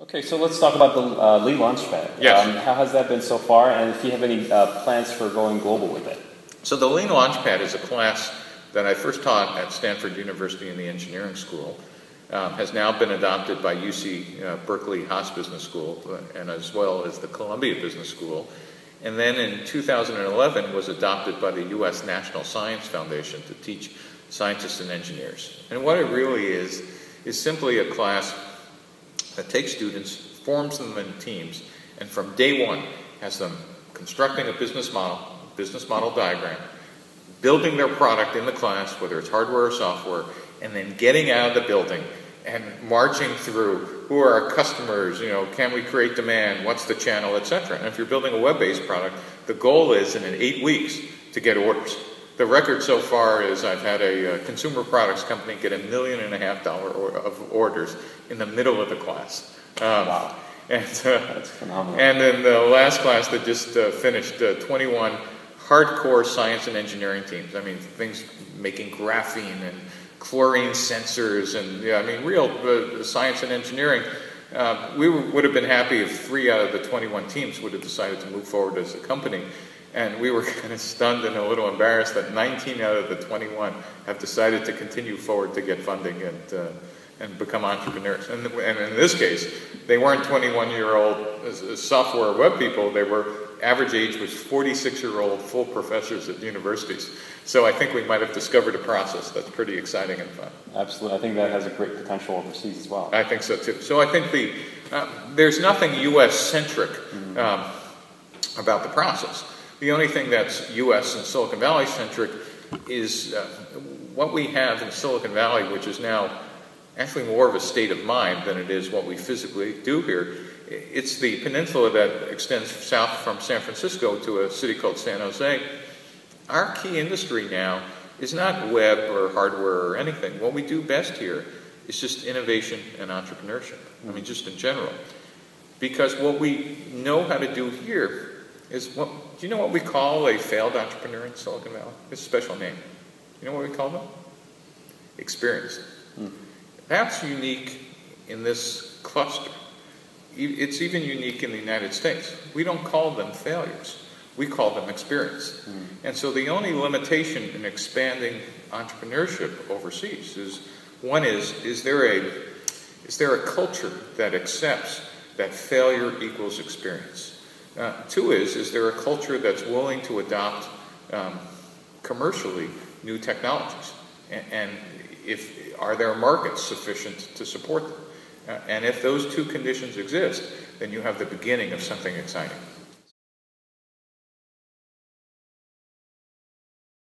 Okay, so let's talk about the Lee Launchpad. Yes. How has that been so far, and if you have any plans for going global with it? So the Lean Launchpad is a class that I first taught at Stanford University in the engineering school. Has now been adopted by UC Berkeley Haas Business School, and as well as the Columbia Business School. And then in 2011 was adopted by the U.S. National Science Foundation to teach scientists and engineers. And what it really is simply a class that takes students, forms them in teams, and from day one has them constructing a business model diagram, building their product in the class, whether it's hardware or software, and then getting out of the building and marching through who are our customers, can we create demand, what's the channel, etc. And if you're building a web-based product, the goal is in 8 weeks to get orders. The record so far is I've had a consumer products company get $1.5 million of orders in the middle of the class. Wow. And, that's phenomenal. And in the last class that just finished, 21 hardcore science and engineering teams. I mean, things making graphene and chlorine sensors and, real science and engineering. We would have been happy if 3 out of the 21 teams would have decided to move forward as a company. And we were kind of stunned and a little embarrassed that 19 out of the 21 have decided to continue forward to get funding and become entrepreneurs. And in this case, they weren't 21-year-old software web people. They were, average age was 46-year-old full professors at universities. So I think we might have discovered a process that's pretty exciting and fun. Absolutely. I think that has a great potential overseas as well. I think so too. So I think there's nothing U.S.-centric about the process. The only thing that's U.S. and Silicon Valley-centric is what we have in Silicon Valley, which is now actually more of a state of mind than it is what we physically do here. It's the peninsula that extends south from San Francisco to a city called San Jose. Our key industry now is not web or hardware or anything. What we do best here is just innovation and entrepreneurship. I mean, just in general. Because what we know how to do here is do you know what we call a failed entrepreneur in Silicon Valley? It's a special name. You know what we call them? Experience. That's unique in this cluster. It's even unique in the United States. We don't call them failures. We call them experience. And so the only limitation in expanding entrepreneurship overseas is there a culture that accepts that failure equals experience? 2 is there a culture that's willing to adopt commercially new technologies? And are there markets sufficient to support them? And if those 2 conditions exist, then you have the beginning of something exciting.